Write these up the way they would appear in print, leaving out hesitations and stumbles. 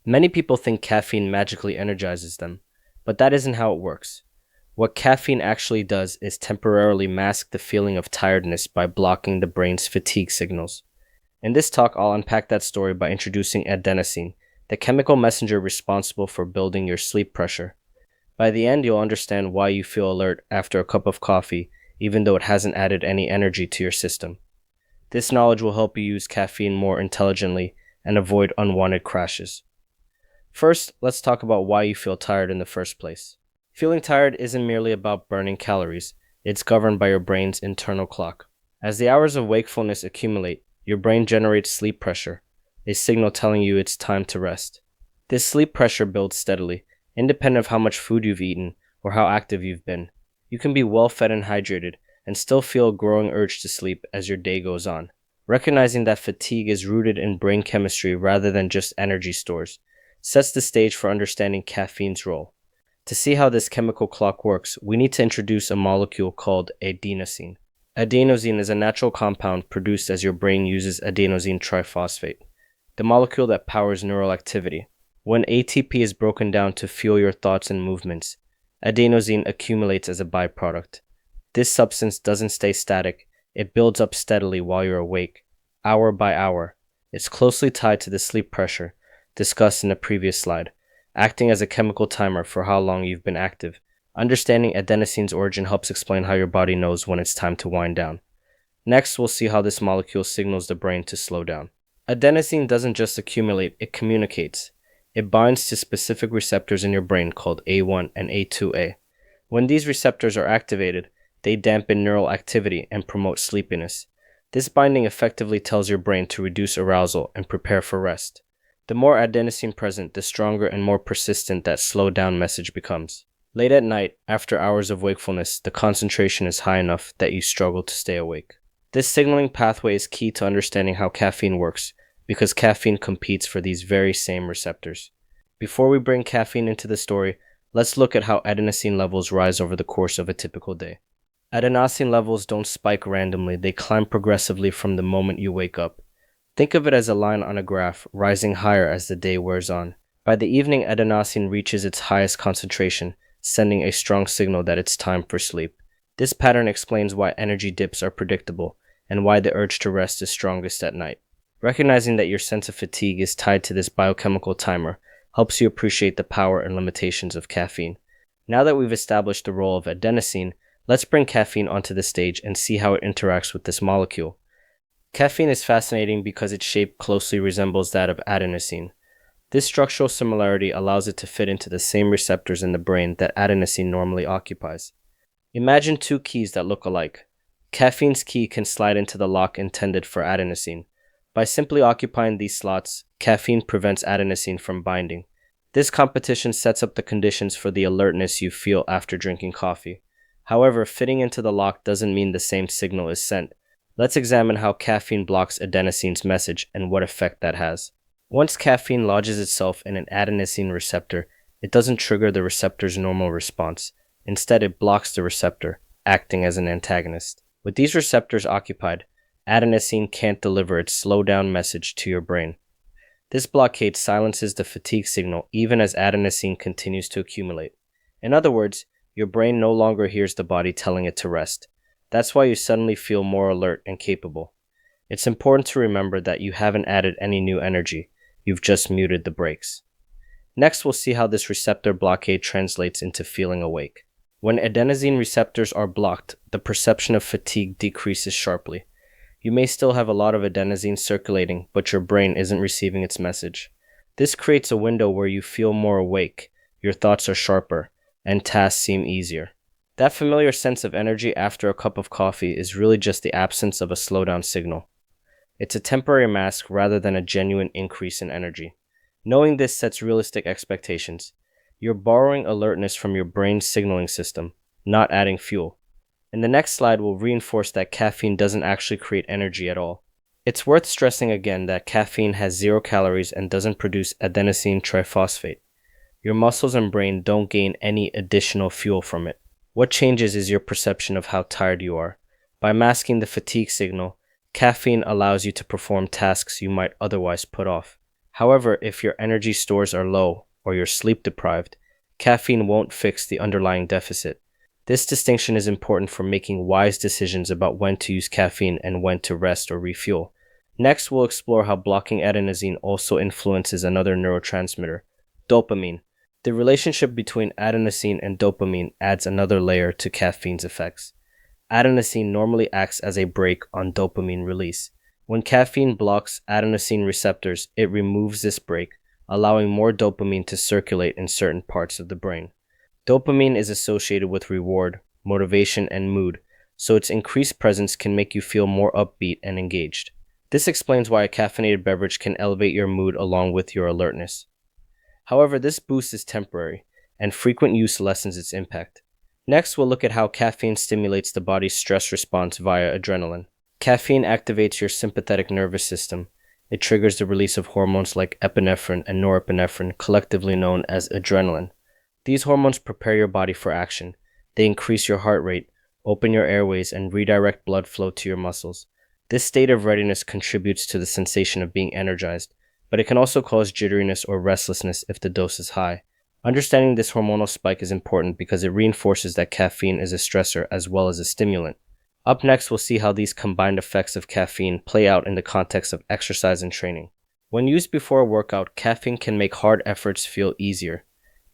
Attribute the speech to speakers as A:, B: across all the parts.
A: Many people think caffeine magically energizes them, but that isn't how it works. What caffeine actually does is temporarily mask the feeling of tiredness by blocking the brain's fatigue signals. In this talk, I'll unpack that story by introducing adenosine, the chemical messenger responsible for building your sleep pressure. By the end, you'll understand why you feel alert after a cup of coffee, even though it hasn't added any energy to your system. This knowledge will help you use caffeine more intelligently and avoid unwanted crashes. First, let's talk about why you feel tired in the first place. Feeling tired isn't merely about burning calories, it's governed by your brain's internal clock. As the hours of wakefulness accumulate, your brain generates sleep pressure, a signal telling you it's time to rest. This sleep pressure builds steadily, independent of how much food you've eaten or how active you've been. You can be well fed and hydrated and still feel a growing urge to sleep as your day goes on. Recognizing that fatigue is rooted in brain chemistry rather than just energy stores sets the stage for understanding caffeine's role. To see how this chemical clock works, we need to introduce a molecule called adenosine. Adenosine is a natural compound produced as your brain uses adenosine triphosphate, the molecule that powers neural activity. When ATP is broken down to fuel your thoughts and movements, adenosine accumulates as a byproduct. This substance doesn't stay static, it builds up steadily while you're awake, hour by hour. It's closely tied to the sleep pressure discussed in a previous slide, acting as a chemical timer for how long you've been active. Understanding adenosine's origin helps explain how your body knows when it's time to wind down. Next, we'll see how this molecule signals the brain to slow down. Adenosine doesn't just accumulate, it communicates. It binds to specific receptors in your brain called A1 and A2A. When these receptors are activated, they dampen neural activity and promote sleepiness. This binding effectively tells your brain to reduce arousal and prepare for rest. The more adenosine present, the stronger and more persistent that slow down message becomes. Late at night, after hours of wakefulness, the concentration is high enough that you struggle to stay awake. This signaling pathway is key to understanding how caffeine works, because caffeine competes for these very same receptors. Before we bring caffeine into the story, let's look at how adenosine levels rise over the course of a typical day. Adenosine levels don't spike randomly, they climb progressively from the moment you wake up. Think of it as a line on a graph, rising higher as the day wears on. By the evening, adenosine reaches its highest concentration, sending a strong signal that it's time for sleep. This pattern explains why energy dips are predictable, and why the urge to rest is strongest at night. Recognizing that your sense of fatigue is tied to this biochemical timer helps you appreciate the power and limitations of caffeine. Now that we've established the role of adenosine, let's bring caffeine onto the stage and see how it interacts with this molecule. Caffeine is fascinating because its shape closely resembles that of adenosine. This structural similarity allows it to fit into the same receptors in the brain that adenosine normally occupies. Imagine two keys that look alike. Caffeine's key can slide into the lock intended for adenosine. By simply occupying these slots, caffeine prevents adenosine from binding. This competition sets up the conditions for the alertness you feel after drinking coffee. However, fitting into the lock doesn't mean the same signal is sent. Let's examine how caffeine blocks adenosine's message and what effect that has. Once caffeine lodges itself in an adenosine receptor, it doesn't trigger the receptor's normal response. Instead, it blocks the receptor, acting as an antagonist. With these receptors occupied, adenosine can't deliver its slow down message to your brain. This blockade silences the fatigue signal even as adenosine continues to accumulate. In other words, your brain no longer hears the body telling it to rest. That's why you suddenly feel more alert and capable. It's important to remember that you haven't added any new energy, you've just muted the brakes. Next, we'll see how this receptor blockade translates into feeling awake. When adenosine receptors are blocked, the perception of fatigue decreases sharply. You may still have a lot of adenosine circulating, but your brain isn't receiving its message. This creates a window where you feel more awake, your thoughts are sharper, and tasks seem easier. That familiar sense of energy after a cup of coffee is really just the absence of a slowdown signal. It's a temporary mask rather than a genuine increase in energy. Knowing this sets realistic expectations. You're borrowing alertness from your brain's signaling system, not adding fuel. In the next slide, we'll reinforce that caffeine doesn't actually create energy at all. It's worth stressing again that caffeine has 0 calories and doesn't produce adenosine triphosphate. Your muscles and brain don't gain any additional fuel from it. What changes is your perception of how tired you are. By masking the fatigue signal, caffeine allows you to perform tasks you might otherwise put off. However, if your energy stores are low or you're sleep deprived, caffeine won't fix the underlying deficit. This distinction is important for making wise decisions about when to use caffeine and when to rest or refuel. Next, we'll explore how blocking adenosine also influences another neurotransmitter, dopamine. The relationship between adenosine and dopamine adds another layer to caffeine's effects. Adenosine normally acts as a brake on dopamine release. When caffeine blocks adenosine receptors, it removes this brake, allowing more dopamine to circulate in certain parts of the brain. Dopamine is associated with reward, motivation, and mood, so its increased presence can make you feel more upbeat and engaged. This explains why a caffeinated beverage can elevate your mood along with your alertness. However, this boost is temporary, and frequent use lessens its impact. Next, we'll look at how caffeine stimulates the body's stress response via adrenaline. Caffeine activates your sympathetic nervous system. It triggers the release of hormones like epinephrine and norepinephrine, collectively known as adrenaline. These hormones prepare your body for action. They increase your heart rate, open your airways, and redirect blood flow to your muscles. This state of readiness contributes to the sensation of being energized, but it can also cause jitteriness or restlessness if the dose is high. Understanding this hormonal spike is important because it reinforces that caffeine is a stressor as well as a stimulant. Up next, we'll see how these combined effects of caffeine play out in the context of exercise and training. When used before a workout, caffeine can make hard efforts feel easier.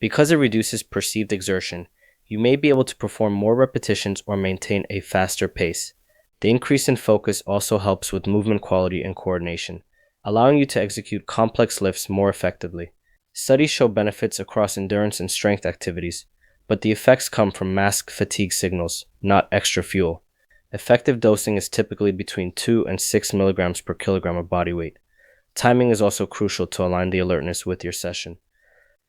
A: Because it reduces perceived exertion, you may be able to perform more repetitions or maintain a faster pace. The increase in focus also helps with movement quality and coordination, allowing you to execute complex lifts more effectively. Studies show benefits across endurance and strength activities, but the effects come from masked fatigue signals, not extra fuel. Effective dosing is typically between 2 and 6 milligrams per kilogram of body weight. Timing is also crucial to align the alertness with your session.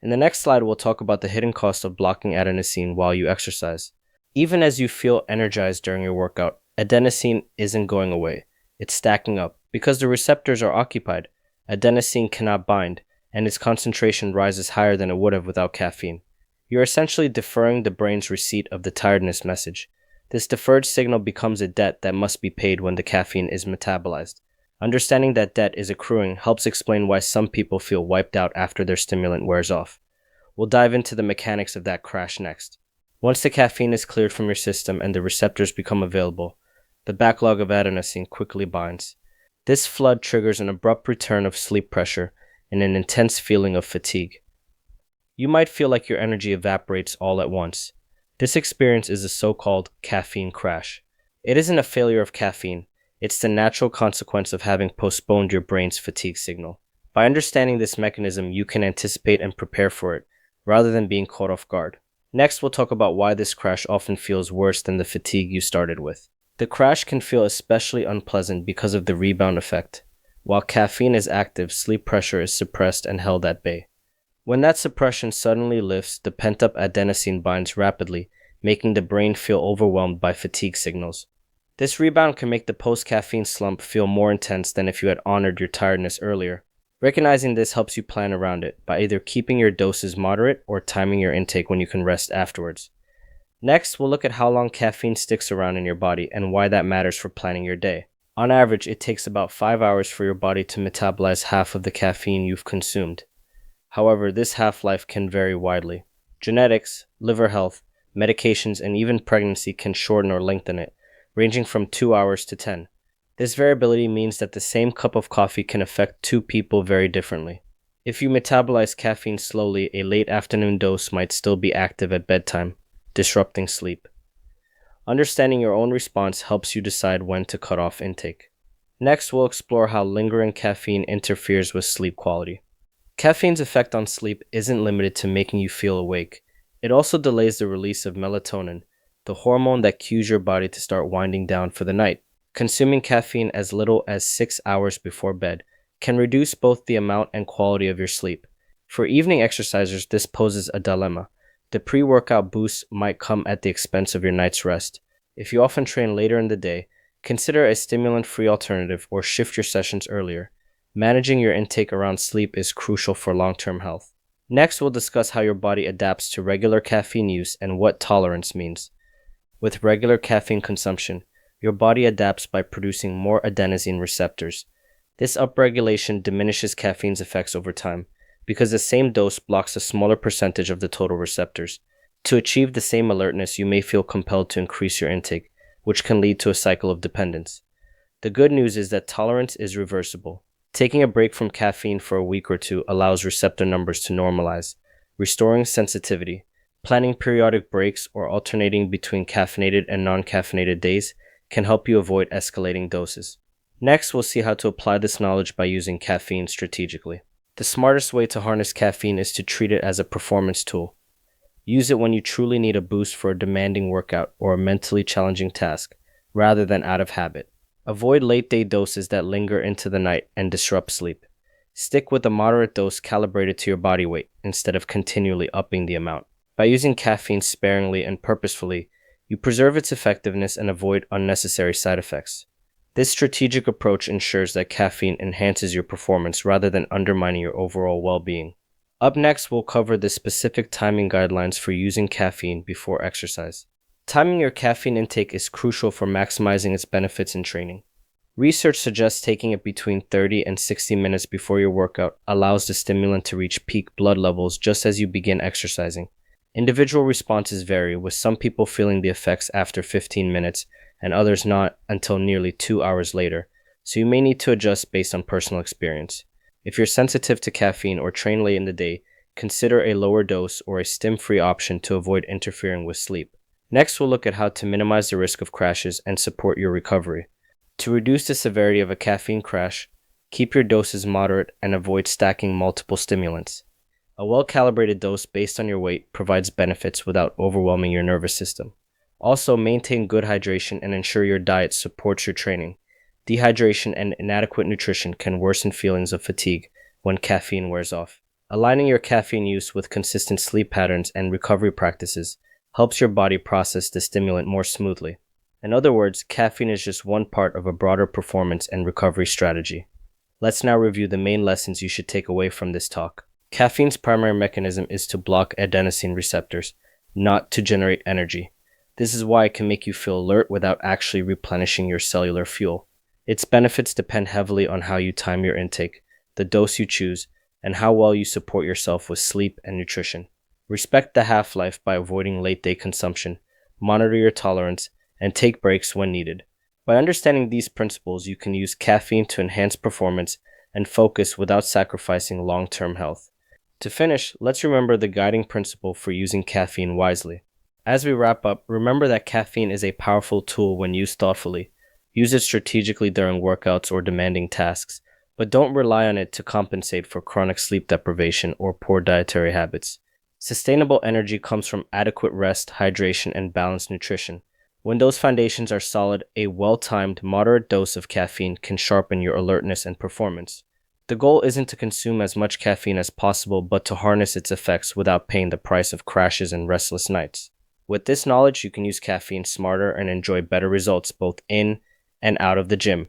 A: In the next slide, we'll talk about the hidden cost of blocking adenosine while you exercise. Even as you feel energized during your workout, adenosine isn't going away. It's stacking up. Because the receptors are occupied, adenosine cannot bind, and its concentration rises higher than it would have without caffeine. You're essentially deferring the brain's receipt of the tiredness message. This deferred signal becomes a debt that must be paid when the caffeine is metabolized. Understanding that debt is accruing helps explain why some people feel wiped out after their stimulant wears off. We'll dive into the mechanics of that crash next. Once the caffeine is cleared from your system and the receptors become available, the backlog of adenosine quickly binds. This flood triggers an abrupt return of sleep pressure and an intense feeling of fatigue. You might feel like your energy evaporates all at once. This experience is a so-called caffeine crash. It isn't a failure of caffeine, it's the natural consequence of having postponed your brain's fatigue signal. By understanding this mechanism, you can anticipate and prepare for it, rather than being caught off guard. Next, we'll talk about why this crash often feels worse than the fatigue you started with. The crash can feel especially unpleasant because of the rebound effect. While caffeine is active, sleep pressure is suppressed and held at bay. When that suppression suddenly lifts, the pent-up adenosine binds rapidly, making the brain feel overwhelmed by fatigue signals. This rebound can make the post-caffeine slump feel more intense than if you had honored your tiredness earlier. Recognizing this helps you plan around it by either keeping your doses moderate or timing your intake when you can rest afterwards. Next, we'll look at how long caffeine sticks around in your body and why that matters for planning your day. On average, it takes about 5 hours for your body to metabolize half of the caffeine you've consumed. However, this half-life can vary widely. Genetics, liver health, medications, and even pregnancy can shorten or lengthen it, ranging from 2 hours to 10. This variability means that the same cup of coffee can affect two people very differently. If you metabolize caffeine slowly, a late afternoon dose might still be active at bedtime, disrupting sleep. Understanding your own response helps you decide when to cut off intake. Next, we'll explore how lingering caffeine interferes with sleep quality. Caffeine's effect on sleep isn't limited to making you feel awake. It also delays the release of melatonin, the hormone that cues your body to start winding down for the night. Consuming caffeine as little as 6 hours before bed can reduce both the amount and quality of your sleep. For evening exercisers, this poses a dilemma. The pre-workout boost might come at the expense of your night's rest. If you often train later in the day, consider a stimulant-free alternative or shift your sessions earlier. Managing your intake around sleep is crucial for long-term health. Next, we'll discuss how your body adapts to regular caffeine use and what tolerance means. With regular caffeine consumption, your body adapts by producing more adenosine receptors. This upregulation diminishes caffeine's effects over time because the same dose blocks a smaller percentage of the total receptors. To achieve the same alertness, you may feel compelled to increase your intake, which can lead to a cycle of dependence. The good news is that tolerance is reversible. Taking a break from caffeine for a week or two allows receptor numbers to normalize, restoring sensitivity. Planning periodic breaks or alternating between caffeinated and non-caffeinated days can help you avoid escalating doses. Next, we'll see how to apply this knowledge by using caffeine strategically. The smartest way to harness caffeine is to treat it as a performance tool. Use it when you truly need a boost for a demanding workout or a mentally challenging task, rather than out of habit. Avoid late-day doses that linger into the night and disrupt sleep. Stick with a moderate dose calibrated to your body weight instead of continually upping the amount. By using caffeine sparingly and purposefully, you preserve its effectiveness and avoid unnecessary side effects. This strategic approach ensures that caffeine enhances your performance rather than undermining your overall well-being. Up next, we'll cover the specific timing guidelines for using caffeine before exercise. Timing your caffeine intake is crucial for maximizing its benefits in training. Research suggests taking it between 30 and 60 minutes before your workout allows the stimulant to reach peak blood levels just as you begin exercising. Individual responses vary, with some people feeling the effects after 15 minutes and others not until nearly 2 hours later, so you may need to adjust based on personal experience. If you're sensitive to caffeine or train late in the day, consider a lower dose or a stim-free option to avoid interfering with sleep. Next, we'll look at how to minimize the risk of crashes and support your recovery. To reduce the severity of a caffeine crash, keep your doses moderate and avoid stacking multiple stimulants. A well-calibrated dose based on your weight provides benefits without overwhelming your nervous system. Also, maintain good hydration and ensure your diet supports your training. Dehydration and inadequate nutrition can worsen feelings of fatigue when caffeine wears off. Aligning your caffeine use with consistent sleep patterns and recovery practices helps your body process the stimulant more smoothly. In other words, caffeine is just one part of a broader performance and recovery strategy. Let's now review the main lessons you should take away from this talk. Caffeine's primary mechanism is to block adenosine receptors, not to generate energy. This is why it can make you feel alert without actually replenishing your cellular fuel. Its benefits depend heavily on how you time your intake, the dose you choose, and how well you support yourself with sleep and nutrition. Respect the half-life by avoiding late-day consumption, monitor your tolerance, and take breaks when needed. By understanding these principles, you can use caffeine to enhance performance and focus without sacrificing long-term health. To finish, let's remember the guiding principle for using caffeine wisely. As we wrap up, remember that caffeine is a powerful tool when used thoughtfully. Use it strategically during workouts or demanding tasks, but don't rely on it to compensate for chronic sleep deprivation or poor dietary habits. Sustainable energy comes from adequate rest, hydration, and balanced nutrition. When those foundations are solid, a well-timed, moderate dose of caffeine can sharpen your alertness and performance. The goal isn't to consume as much caffeine as possible, but to harness its effects without paying the price of crashes and restless nights. With this knowledge, you can use caffeine smarter and enjoy better results both in and out of the gym.